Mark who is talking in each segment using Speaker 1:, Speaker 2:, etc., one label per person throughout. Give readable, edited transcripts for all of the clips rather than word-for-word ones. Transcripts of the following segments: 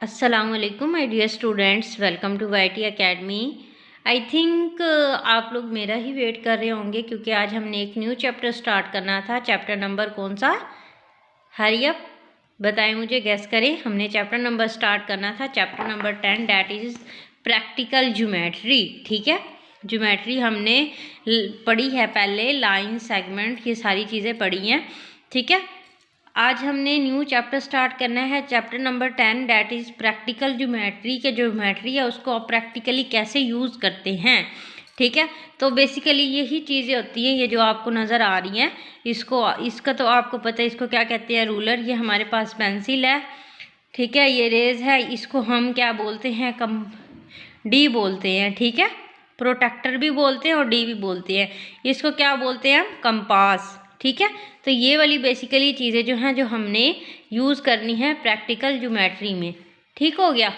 Speaker 1: अस्सलामुअलैकुम my dear students, welcome to YT academy. I think आप लोग मेरा ही वेट कर रहे होंगे क्योंकि आज हमने एक न्यू चैप्टर स्टार्ट करना था। चैप्टर नंबर कौन सा? हरी अप, बताएं मुझे, गेस करें। हमने चैप्टर नंबर स्टार्ट करना था chapter number 10, that is practical geometry. ठीक है, ज्योमेट्री हमने पढ़ी है पहले, लाइन, सेगमेंट, ये सारी चीज़ें पढ़ी हैं। ठीक है, आज हमने न्यू चैप्टर स्टार्ट करना है, chapter number 10, that is practical geometry. के ज्योमेट्री है उसको आप प्रैक्टिकली कैसे यूज़ करते हैं। ठीक है, तो बेसिकली यही चीज़ें होती हैं, ये जो आपको नज़र आ रही हैं, इसका तो आपको पता है इसको क्या कहते हैं, रूलर। ये हमारे पास पेंसिल है, ठीक है, ये रेज है, इसको हम क्या बोलते हैं, डी बोलते हैं। ठीक है, प्रोटेक्टर भी बोलते हैं और डी भी बोलते हैं। इसको क्या बोलते हैं हम? कंपास। ठीक है, तो ये वाली बेसिकली चीज़ें जो हैं, जो हमने यूज़ करनी है प्रैक्टिकल ज्योमेट्री में। ठीक हो गया।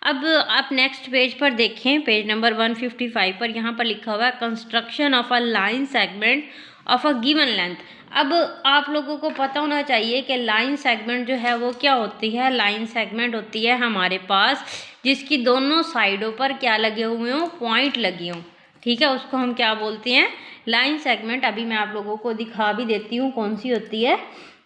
Speaker 1: अब आप नेक्स्ट पेज पर देखें, पेज नंबर 155 पर, यहाँ पर लिखा हुआ है construction of a line segment of a given length. अब आप लोगों को पता होना चाहिए कि लाइन सेगमेंट जो है वो क्या होती है। लाइन सेगमेंट होती है हमारे पास जिसकी दोनों साइडों पर क्या लगे हुए हों, पॉइंट लगे हों। ठीक है, उसको हम क्या बोलते हैं? Line segment. अभी मैं आप लोगों को दिखा भी देती हूँ कौन सी होती है।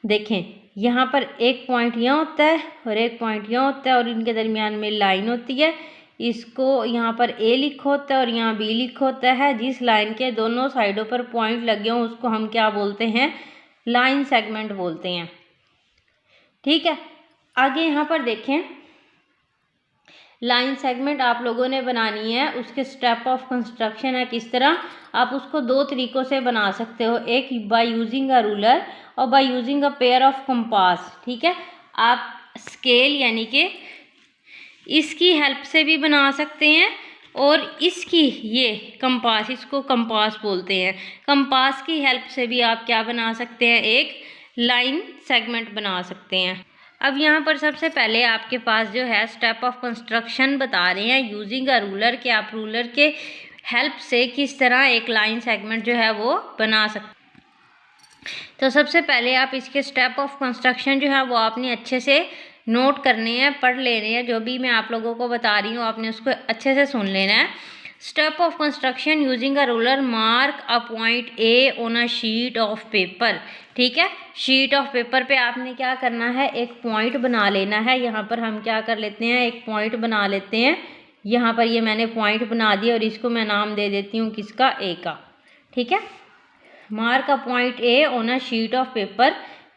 Speaker 1: देखें, यहाँ पर एक पॉइंट यहाँ होता है और एक पॉइंट यहाँ होता है और इनके दरमियान में लाइन होती है। इसको यहाँ पर ए लिखा होता है और यहाँ बी लिखा होता है। जिस लाइन के दोनों साइडों पर पॉइंट लगे हों उसको हम क्या बोलते हैं? लाइन सेगमेंट बोलते हैं। ठीक है, आगे यहाँ पर देखें, लाइन सेगमेंट आप लोगों ने बनानी है, उसके स्टेप ऑफ कंस्ट्रक्शन है किस तरह। आप उसको दो तरीक़ों से बना सकते हो, एक बाय यूजिंग अ रूलर और by using a pair of compass. ठीक है, आप स्केल यानी कि इसकी हेल्प से भी बना सकते हैं और इसकी, ये कंपास, इसको कंपास बोलते हैं, कंपास की हेल्प से भी आप क्या बना सकते हैं? एक लाइन सेगमेंट बना सकते हैं। अब यहाँ पर सबसे पहले आपके पास जो है स्टेप ऑफ कंस्ट्रक्शन बता रहे हैं यूजिंग अ रूलर, के आप रूलर के हेल्प से किस तरह एक लाइन सेगमेंट जो है वो बना सकते। तो सबसे पहले आप इसके स्टेप ऑफ कंस्ट्रक्शन जो है वो आपने अच्छे से नोट करने हैं, पढ़ लेने हैं। जो भी मैं आप लोगों को बता रही हूँ आपने उसको अच्छे से सुन लेना है। Step of construction using a ruler, mark a point A on a sheet of paper. ठीक है, शीट ऑफ पेपर पे आपने क्या करना है? एक पॉइंट बना लेना है। यहाँ पर हम क्या कर लेते हैं? एक पॉइंट बना लेते हैं। यहाँ पर ये मैंने पॉइंट बना दिया और इसको मैं नाम दे देती हूँ किसका? ए का। ठीक है, mark a point A on a sheet of paper,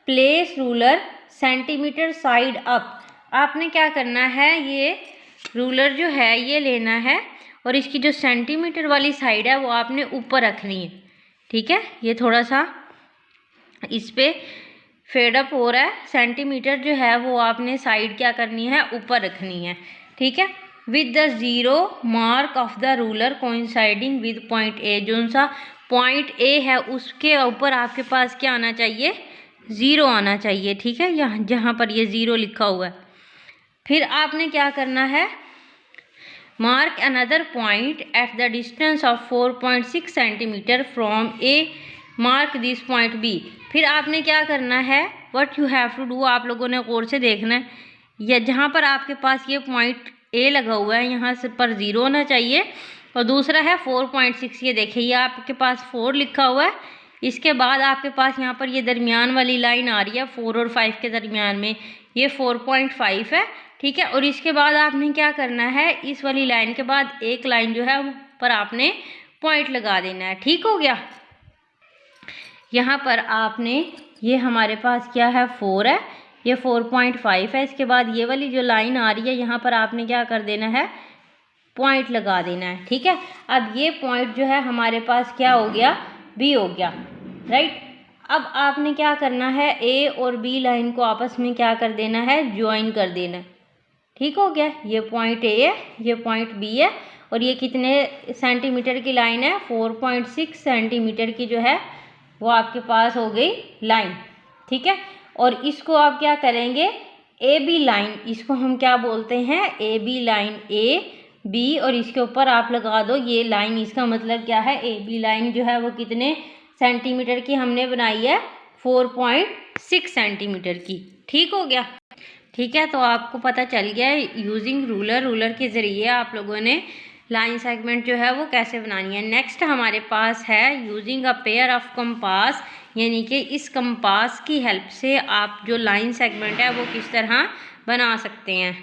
Speaker 1: place ruler centimetre side up. आपने क्या करना है? ये रूलर जो है ये लेना है और इसकी जो सेंटीमीटर वाली साइड है वो आपने ऊपर रखनी है। ठीक है, ये थोड़ा सा इस पे फेड अप हो रहा है। सेंटीमीटर जो है वो आपने साइड क्या करनी है? ऊपर रखनी है। ठीक है, with the zero mark of the ruler coinciding with point A. जो सा पॉइंट ए है उसके ऊपर आपके पास क्या आना चाहिए? ज़ीरो आना चाहिए। ठीक है, यहाँ जहाँ पर ये ज़ीरो लिखा हुआ है। फिर आपने क्या करना है? Mark another point at the distance of 4.6 centimetre from A, mark this point B. फिर आपने क्या करना है? What you have to do, आप लोगों ने गौर से देखना है। या जहाँ पर आपके पास ये पॉइंट ए लगा हुआ है यहाँ से पर ज़ीरो होना चाहिए और दूसरा है 4.6। ये देखिए, ये आपके पास 4 लिखा हुआ है। इसके बाद आपके पास यहाँ पर ये दरमियान वाली लाइन आ रही है 4 और 5 के दरमियान में, ये 4.5 है। ठीक है, और इसके बाद आपने क्या करना है? इस वाली लाइन के बाद एक लाइन जो है पर आपने पॉइंट लगा देना है। ठीक हो गया। यहाँ पर आपने, ये हमारे पास क्या है? 4 है, ये 4.5 है। इसके बाद ये वाली जो लाइन आ रही है यहाँ पर आपने क्या कर देना है? पॉइंट लगा देना है। ठीक है, अब ये पॉइंट जो है हमारे पास क्या हो गया? बी हो गया, राइट। अब आपने क्या करना है? ए और बी लाइन को आपस में क्या कर देना है? ज्वाइन कर देना है। ठीक हो गया, ये पॉइंट ए है, ये पॉइंट बी है और ये कितने सेंटीमीटर की लाइन है? 4.6 सेंटीमीटर की जो है वो आपके पास हो गई लाइन। ठीक है, और इसको आप क्या करेंगे? ए बी लाइन, इसको हम क्या बोलते हैं? A B line, A B, और इसके ऊपर आप लगा दो ये लाइन। इसका मतलब क्या है? ए बी लाइन जो है वो कितने सेंटीमीटर की हमने बनाई है? 4.6 सेंटीमीटर की। ठीक हो गया। ठीक है, तो आपको पता चल गया यूजिंग रूलर के ज़रिए आप लोगों ने लाइन सेगमेंट जो है वो कैसे बनानी है। नेक्स्ट हमारे पास है using a pair of compass, यानी कि इस कंपास की हेल्प से आप जो लाइन सेगमेंट है वो किस तरह बना सकते हैं।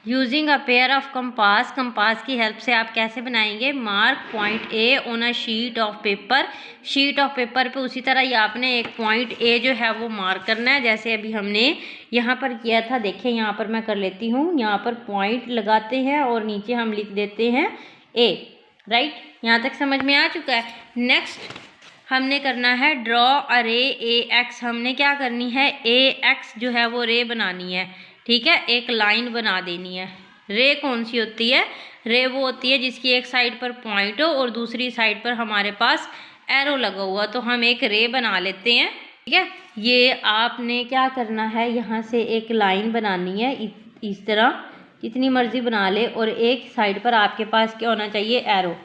Speaker 1: Using a pair of compass, compass की हेल्प से आप कैसे बनाएंगे। Mark point A on a sheet of paper, sheet of paper पे उसी तरह ही आपने एक पॉइंट ए जो है वो मार्क करना है, जैसे अभी हमने यहाँ पर किया था। देखिए यहाँ पर मैं कर लेती हूँ, यहाँ पर पॉइंट लगाते हैं और नीचे हम लिख देते हैं ए। राइट, यहाँ तक समझ में आ चुका है। नेक्स्ट हमने करना है ड्रॉ अ रे ए एक्स, हमने क्या करनी है, ए एक्स जो है वो रे बनानी है। ठीक है, एक लाइन बना देनी है। रे कौन सी होती है, रे वो होती है जिसकी एक साइड पर पॉइंट हो और दूसरी साइड पर हमारे पास एरो लगा हुआ, तो हम एक रे बना लेते हैं। ठीक है, ये आपने क्या करना है, यहाँ से एक लाइन बनानी है इस तरह, जितनी मर्जी बना ले, और एक साइड पर आपके पास क्या होना चाहिए, एरो।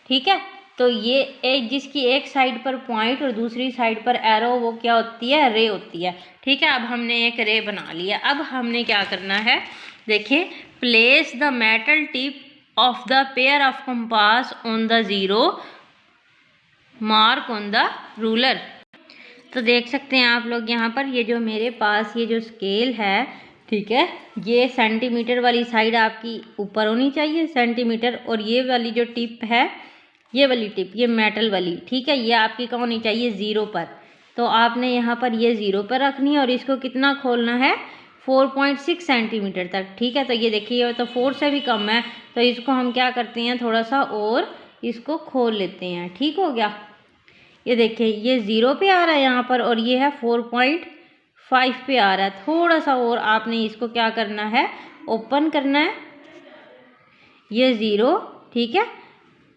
Speaker 1: ठीक है, तो ये एक जिसकी एक साइड पर पॉइंट और दूसरी साइड पर एरो, वो क्या होती है, रे होती है। ठीक है, अब हमने एक रे बना लिया। अब हमने क्या करना है, देखिए, place the metal tip of the pair of compass on the zero mark on the ruler. तो देख सकते हैं आप लोग यहाँ पर, ये जो मेरे पास ये जो स्केल है, ठीक है, ये सेंटीमीटर वाली साइड आपकी ऊपर होनी चाहिए, सेंटीमीटर, और ये वाली जो टिप है, ये वाली टिप, ये मेटल वाली, ठीक है, ये आपकी कहाँ होनी चाहिए, ज़ीरो पर। तो आपने यहाँ पर ये ज़ीरो पर रखनी है और इसको कितना खोलना है, 4.6 सेंटीमीटर तक। ठीक है, तो ये देखिए, ये तो 4 से भी कम है, तो इसको हम क्या करते हैं, थोड़ा सा और इसको खोल लेते हैं। ठीक हो गया, ये देखिए, ये 0 पे आ रहा है यहाँ पर, और ये है 4.5 पे आ रहा है। थोड़ा सा और आपने इसको क्या करना है, ओपन करना है, ये 0, ठीक है,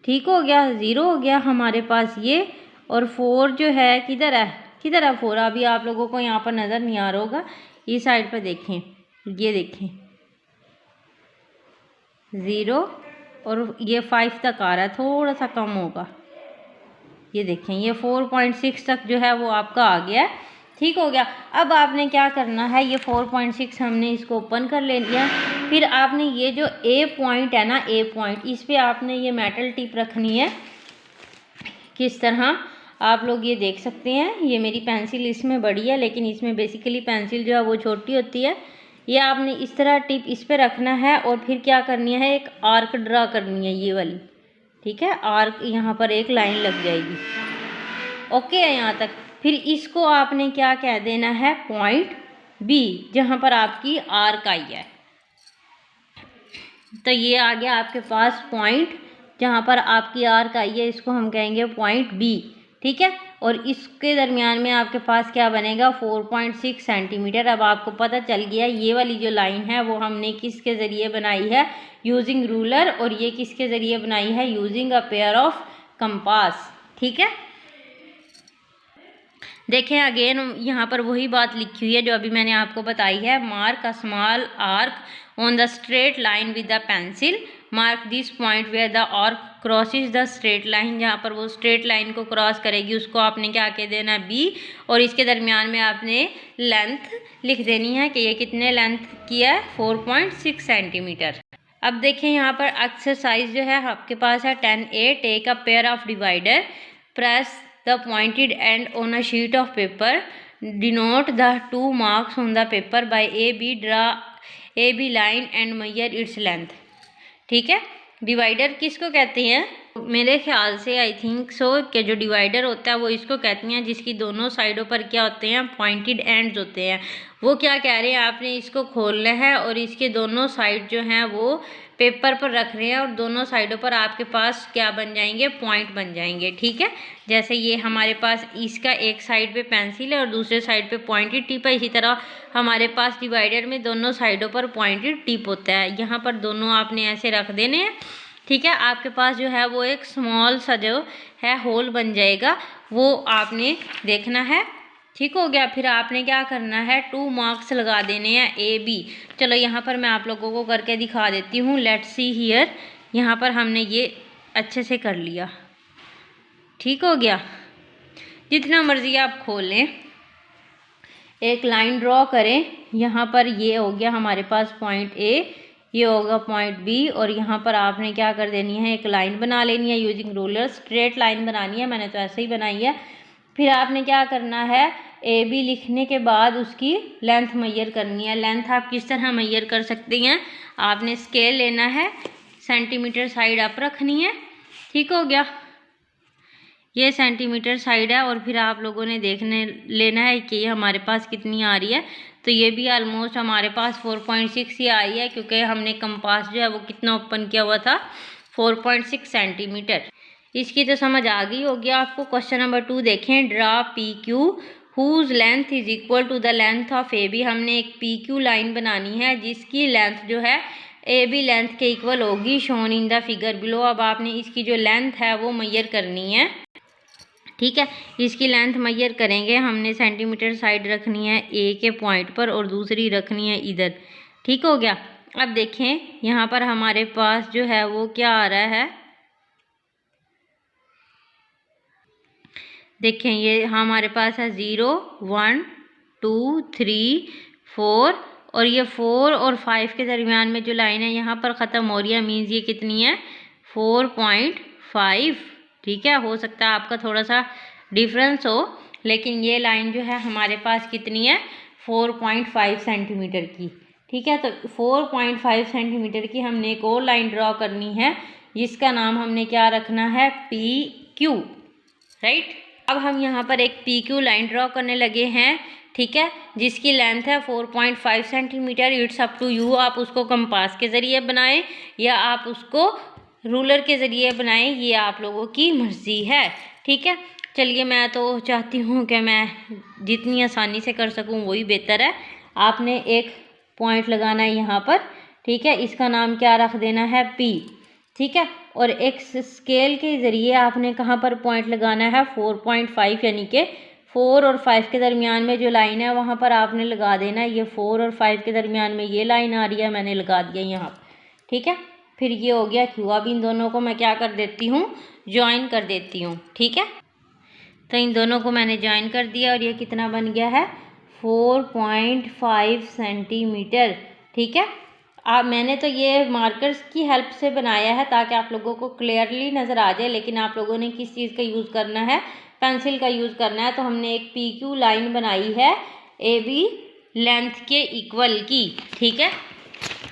Speaker 1: ठीक हो गया, 0 हो गया हमारे पास ये। और 4 जो है, किधर है, किधर है 4, अभी आप लोगों को यहाँ पर नज़र नहीं आ रहा होगा, इस साइड पर देखें, ये देखें 0, और ये 5 तक आ रहा है, थोड़ा सा कम होगा, ये देखें, ये 4.6 तक जो है वो आपका आ गया है। ठीक हो गया, अब आपने क्या करना है, ये 4.6 हमने इसको ओपन कर ले लिया। फिर आपने ये जो ए पॉइंट है ना, ए पॉइंट, इस पे आपने ये मेटल टिप रखनी है। किस तरह, आप लोग ये देख सकते हैं, ये मेरी पेंसिल इसमें बड़ी है, लेकिन इसमें बेसिकली पेंसिल जो है वो छोटी होती है। ये आपने इस तरह टिप इस पे रखना है, और फिर क्या करनी है, एक आर्क ड्रा करनी है, ये वाली। ठीक है, आर्क, यहाँ पर एक लाइन लग जाएगी। ओके है यहाँ तक। फिर इसको आपने क्या कह देना है, पॉइंट बी, जहाँ पर आपकी आर्क आई है। तो ये आ गया आपके पास पॉइंट, जहाँ पर आपकी आर्क आई है, इसको हम कहेंगे पॉइंट बी। ठीक है, और इसके दरमियान में आपके पास क्या बनेगा, 4.6 सेंटीमीटर। अब आपको पता चल गया ये वाली जो लाइन है वो हमने किसके ज़रिए बनाई है, यूजिंग रूलर, और ये किसके ज़रिए बनाई है, using a pair of compass. ठीक है, देखें अगेन यहाँ पर वही बात लिखी हुई है जो अभी मैंने आपको बताई है। Mark a small arc on the straight line with the pencil, mark this point where the arc crosses the straight line, जहाँ पर वो स्ट्रेट लाइन को क्रॉस करेगी उसको आपने क्या कह देना है, बी, और इसके दरमियान में आपने लेंथ लिख देनी है कि ये कितने लेंथ की है, 4.6 सेंटीमीटर। अब देखें यहाँ पर एक्सरसाइज जो है आपके पास है 10A, take a pair of divider, press the pointed end on a sheet of paper, denote the 2 marks on the paper by AB, draw AB line and measure its length। ठीक है, divider किसको कहते हैं, मेरे ख्याल से I think so कि जो डिवाइडर होता है वो इसको कहते हैं जिसकी दोनों साइडों पर क्या होते हैं, पॉइंटेड एंड्स होते हैं। वो क्या कह रहे हैं, आपने इसको खोलना है और इसके दोनों साइड जो हैं वो पेपर पर रख रहे हैं, और दोनों साइडों पर आपके पास क्या बन जाएंगे, पॉइंट बन जाएंगे। ठीक है, जैसे ये हमारे पास इसका एक साइड पे पेंसिल है और दूसरे साइड पे पॉइंटेड टिप है, इसी तरह हमारे पास डिवाइडर में दोनों साइडों पर पॉइंटेड टिप होता है। यहाँ पर दोनों आपने ऐसे रख देने हैं। ठीक है, आपके पास जो है वो एक स्मॉल सा जो है होल बन जाएगा, वो आपने देखना है। ठीक हो गया, फिर आपने क्या करना है, 2 मार्क्स लगा देने हैं ए बी। चलो यहाँ पर मैं आप लोगों को करके दिखा देती हूँ, लेट्स सी हियर। यहाँ पर हमने ये अच्छे से कर लिया। ठीक हो गया, जितना मर्जी आप खोल लें, एक लाइन ड्रॉ करें। यहाँ पर ये हो गया हमारे पास पॉइंट ए, ये होगा पॉइंट बी, और यहाँ पर आपने क्या कर देनी है, एक लाइन बना लेनी है यूजिंग रूलर। स्ट्रेट लाइन बनानी है, मैंने तो ऐसे ही बनाई है। फिर आपने क्या करना है, ए बी लिखने के बाद उसकी लेंथ मेजर करनी है। लेंथ आप किस तरह मेजर कर सकती हैं, आपने स्केल लेना है, सेंटीमीटर साइड अप रखनी है, ठीक हो गया, ये सेंटीमीटर साइड है। और फिर आप लोगों ने देखने लेना है कि ये हमारे पास कितनी आ रही है। तो ये भी ऑलमोस्ट हमारे पास 4.6 ही आई है, क्योंकि हमने कंपास जो है वो कितना ओपन किया हुआ था, 4.6 सेंटीमीटर। इसकी तो समझ आ गई होगी आपको। क्वेश्चन नंबर 2 देखें, draw P Q whose length is equal to the length of A B. हमने एक पी क्यू लाइन बनानी है जिसकी लेंथ जो है ए बी लेंथ के इक्वल होगी, shown in the figure below. अब आपने इसकी जो लेंथ है वो मेजर करनी है, ठीक है। इसकी लेंथ मेजर करेंगे, हमने सेंटीमीटर साइड रखनी है ए के पॉइंट पर और दूसरी रखनी है इधर, ठीक हो गया। अब देखें यहाँ पर हमारे पास जो है वो क्या आ रहा है, देखें ये हमारे पास है 0 1 2 3 4, और ये 4 और 5 के दरमियान में जो लाइन है यहाँ पर ख़त्म हो रही है, मीन्स ये कितनी है, 4.5, ठीक है। हो सकता है आपका थोड़ा सा डिफरेंस हो, लेकिन ये लाइन जो है हमारे पास कितनी है, 4.5 सेंटीमीटर की, ठीक है। तो 4.5 सेंटीमीटर की हमने एक और लाइन ड्रॉ करनी है जिसका नाम हमने क्या रखना है, पी क्यू, राइट। अब हम यहाँ पर एक पी क्यू लाइन ड्रॉ करने लगे हैं, ठीक है, जिसकी लेंथ है 4.5 सेंटीमीटर। इट्स अप टू यू, आप उसको कंपास के ज़रिए बनाएं या आप उसको रूलर के ज़रिए बनाएं, ये आप लोगों की मर्ज़ी है, ठीक है। चलिए, मैं तो चाहती हूँ कि मैं जितनी आसानी से कर सकूँ वही बेहतर है। आपने एक पॉइंट लगाना है यहाँ पर, ठीक है, इसका नाम क्या रख देना है, पी, ठीक है। और एक स्केल के ज़रिए आपने कहाँ पर पॉइंट लगाना है, 4.5, यानी कि 4 और 5 के दरमियान में जो लाइन है वहाँ पर आपने लगा देना है। ये 4 और 5 के दरमियान में ये लाइन आ रही है, मैंने लगा दिया यहाँ, ठीक है। फिर ये हो गया क्यू। अब इन दोनों को मैं क्या कर देती हूँ, ज्वाइन कर देती हूँ, ठीक है। तो इन दोनों को मैंने ज्वाइन कर दिया और ये कितना बन गया है, 4.5 सेंटीमीटर, ठीक है। मैंने तो ये मार्कर्स की हेल्प से बनाया है ताकि आप लोगों को क्लियरली नज़र आ जाए, लेकिन आप लोगों ने किस चीज़ का यूज़ करना है, पेंसिल का यूज़ करना है। तो हमने एक पी क्यू लाइन बनाई है ए बी लेंथ के इक्वल की, ठीक है।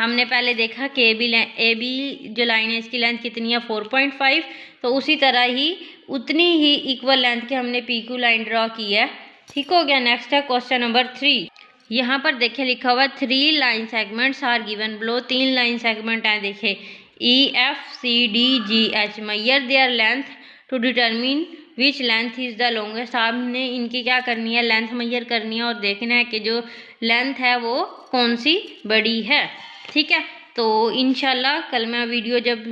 Speaker 1: हमने पहले देखा कि ए बी जो लाइन है इसकी लेंथ कितनी है, 4.5, तो उसी तरह ही उतनी ही इक्वल लेंथ की हमने पी क्यू लाइन ड्रॉ की है, ठीक हो गया। नेक्स्ट है क्वेश्चन नंबर 3। यहाँ पर देखिए लिखा हुआ 3 line segments are given below. 3 line segment हैं, देखे E F C D G H. Measure their length to determine which length is the longest. आपने इनकी क्या करनी है, लेंथ मेजर करनी है और देखना है कि जो लेंथ है वो कौन सी बड़ी है, ठीक है। तो इंशाल्लाह कल मैं वीडियो जब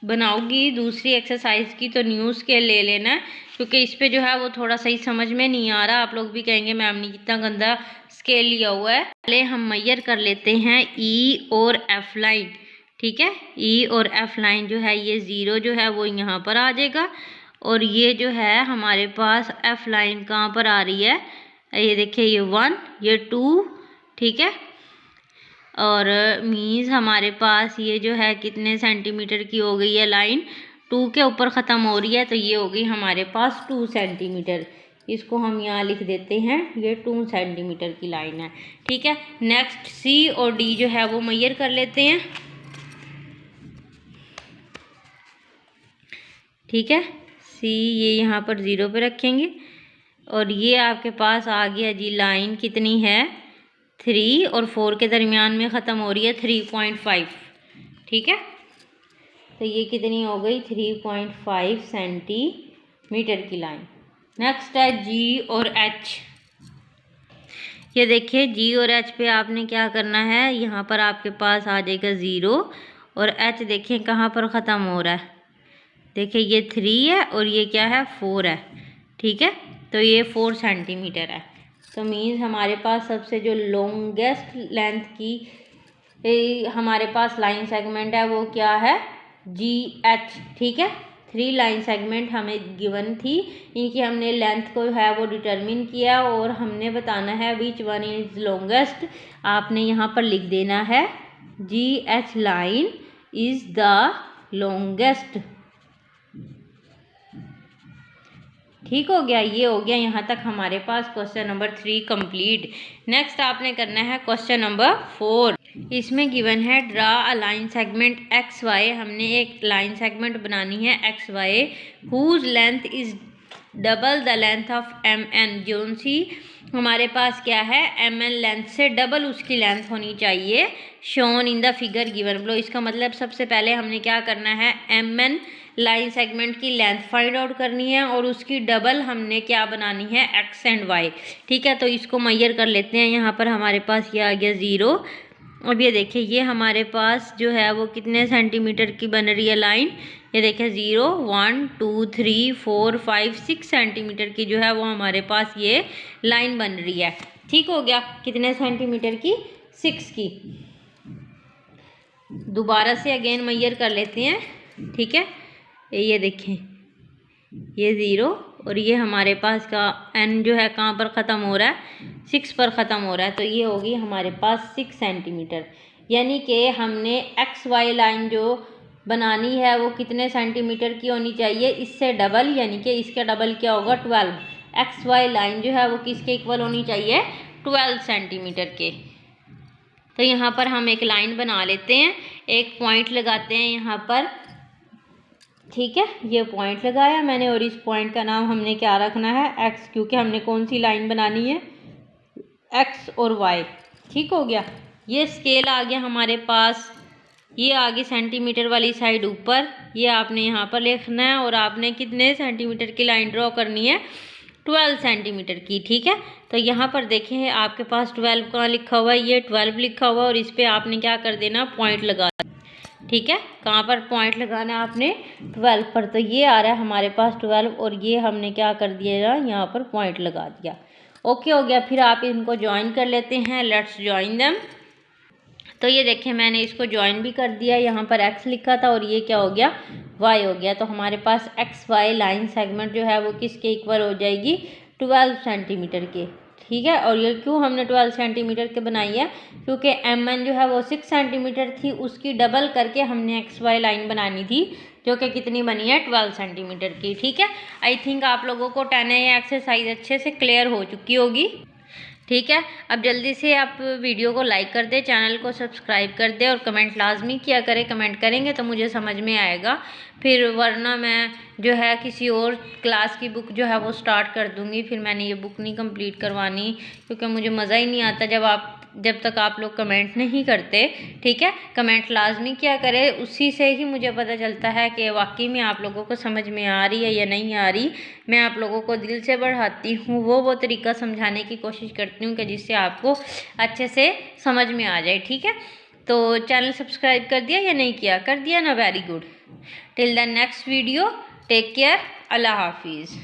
Speaker 1: बनाऊंगी दूसरी एक्सरसाइज की तो न्यू स्केल ले लेना, क्योंकि इस पे जो है वो थोड़ा सही समझ में नहीं आ रहा। आप लोग भी कहेंगे मैम ने कितना गंदा स्केल लिया हुआ है। पहले हम मेजर कर लेते हैं ई और एफ लाइन, ठीक है। ई और एफ लाइन जो है ये 0 जो है वो यहाँ पर आ जाएगा, और ये जो है हमारे पास एफ लाइन कहाँ पर आ रही है, ये देखिए ये 1 ये 2, ठीक है। और मीन्स हमारे पास ये जो है कितने सेंटीमीटर की हो गई है लाइन, 2 के ऊपर ख़त्म हो रही है, तो ये हो गई हमारे पास 2 सेंटीमीटर। इसको हम यहाँ लिख देते हैं, ये 2 सेंटीमीटर की लाइन है, ठीक है। नेक्स्ट सी और डी जो है वो मेजर कर लेते हैं, ठीक है। सी ये यहाँ पर 0 पे रखेंगे, और ये आपके पास आ गया जी लाइन कितनी है, 3 और 4 के दरमियान में ख़त्म हो रही है, 3.5, ठीक है। तो ये कितनी हो गई, 3.5 सेंटीमीटर की लाइन। नेक्स्ट है जी और एच। ये देखिए जी और एच पे आपने क्या करना है, यहाँ पर आपके पास आ जाएगा 0, और एच देखें कहाँ पर ख़त्म हो रहा है, देखिए ये 3 है और ये क्या है, 4 है, ठीक है। तो ये 4 सेंटीमीटर है। तो मीन्स हमारे पास सबसे जो लॉन्गेस्ट लेंथ की हमारे पास लाइन सेगमेंट है वो क्या है, जी एच, ठीक है। 3 लाइन सेगमेंट हमें गिवन थी, इनकी हमने लेंथ को है वो डिटरमिन किया और हमने बताना है विच वन इज लॉन्गेस्ट। आपने यहाँ पर लिख देना है GH line is the longest. ठीक हो गया, ये हो गया यहाँ तक हमारे पास क्वेश्चन नंबर 3 कंप्लीट। नेक्स्ट आपने करना है क्वेश्चन नंबर 4। इसमें गिवन है draw a line segment X Y. हमने एक लाइन सेगमेंट बनानी है X Y whose length is double the length of MN। जोन सी हमारे पास क्या है, MN लेंथ से डबल उसकी लेंथ होनी चाहिए, shown in the figure given below. इसका मतलब सबसे पहले हमने क्या करना है, MN लाइन सेगमेंट की लेंथ फाइंड आउट करनी है और उसकी डबल हमने क्या बनानी है, एक्स एंड वाई। ठीक है, तो इसको मेजर कर लेते हैं। यहाँ पर हमारे पास ये आ गया 0। अब ये देखिए ये हमारे पास जो है वो कितने सेंटीमीटर की बन रही है लाइन, ये देखिए 0 1 2 3 4 5 6 सेंटीमीटर की जो है वो हमारे पास ये लाइन बन रही है। ठीक हो गया, कितने सेंटीमीटर की, 6 की। दोबारा से अगेन मेजर कर लेते हैं। ठीक है, ये देखें ये 0 और ये हमारे पास का n जो है कहाँ पर ख़त्म हो रहा है, 6 पर ख़त्म हो रहा है, तो ये होगी हमारे पास 6 सेंटीमीटर। यानी कि हमने एक्स वाई लाइन जो बनानी है वो कितने सेंटीमीटर की होनी चाहिए, इससे डबल, यानी कि इसका डबल क्या होगा 12। एक्स वाई लाइन जो है वो किसके इक्वल होनी चाहिए, 12 सेंटीमीटर के। तो यहाँ पर हम एक लाइन बना लेते हैं, एक पॉइंट लगाते हैं यहाँ पर। ठीक है, ये पॉइंट लगाया मैंने और इस पॉइंट का नाम हमने क्या रखना है, एक्स, क्योंकि हमने कौन सी लाइन बनानी है, एक्स और वाई। ठीक हो गया, ये स्केल आ गया हमारे पास, ये आ गई सेंटीमीटर वाली साइड ऊपर, ये आपने यहाँ पर लिखना है और आपने कितने सेंटीमीटर की लाइन ड्रॉ करनी है, 12 सेंटीमीटर की। ठीक है, तो यहाँ पर देखें आपके पास 12 कहाँ लिखा हुआ है, ये 12 लिखा हुआ है और इस पर आपने क्या कर देना, पॉइंट लगा। ठीक है, कहाँ पर पॉइंट लगाना है आपने, 12 पर। तो ये आ रहा है हमारे पास 12 और ये हमने क्या कर दिया, यहाँ पर पॉइंट लगा दिया। ओके हो गया, फिर आप इनको ज्वाइन कर लेते हैं, लेट्स ज्वाइन देम। तो ये देखें मैंने इसको ज्वाइन भी कर दिया, यहाँ पर x लिखा था और ये क्या हो गया, y हो गया। तो हमारे पास एक्स वाई लाइन सेगमेंट जो है वो किसके इक्वल हो जाएगी, 12 सेंटीमीटर के। ठीक है, और ये क्यों हमने 12 सेंटीमीटर के बनाई है, क्योंकि MN जो है वो 6 सेंटीमीटर थी, उसकी डबल करके हमने एक्स वाई लाइन बनानी थी जो कि कितनी बनी है, 12 सेंटीमीटर की। ठीक है, आई थिंक आप लोगों को 10A एक्सरसाइज अच्छे से क्लियर हो चुकी होगी। ठीक है, अब जल्दी से आप वीडियो को लाइक कर दें, चैनल को सब्सक्राइब कर दें और कमेंट लाजमी किया करें। कमेंट करेंगे तो मुझे समझ में आएगा, फिर वरना मैं जो है किसी और क्लास की बुक जो है वो स्टार्ट कर दूँगी। फिर मैंने ये बुक नहीं कंप्लीट करवानी, क्योंकि मुझे मज़ा ही नहीं आता जब तक आप लोग कमेंट नहीं करते। ठीक है, कमेंट लाजमी किया करें, उसी से ही मुझे पता चलता है कि वाकई में आप लोगों को समझ में आ रही है या नहीं आ रही। मैं आप लोगों को दिल से बढ़ाती हूँ, वो तरीका समझाने की कोशिश करती हूँ कि जिससे आपको अच्छे से समझ में आ जाए। ठीक है, तो चैनल सब्सक्राइब कर दिया या नहीं किया, कर दिया ना, very good. Till the next video, take care, अल्लाह हाफिज़।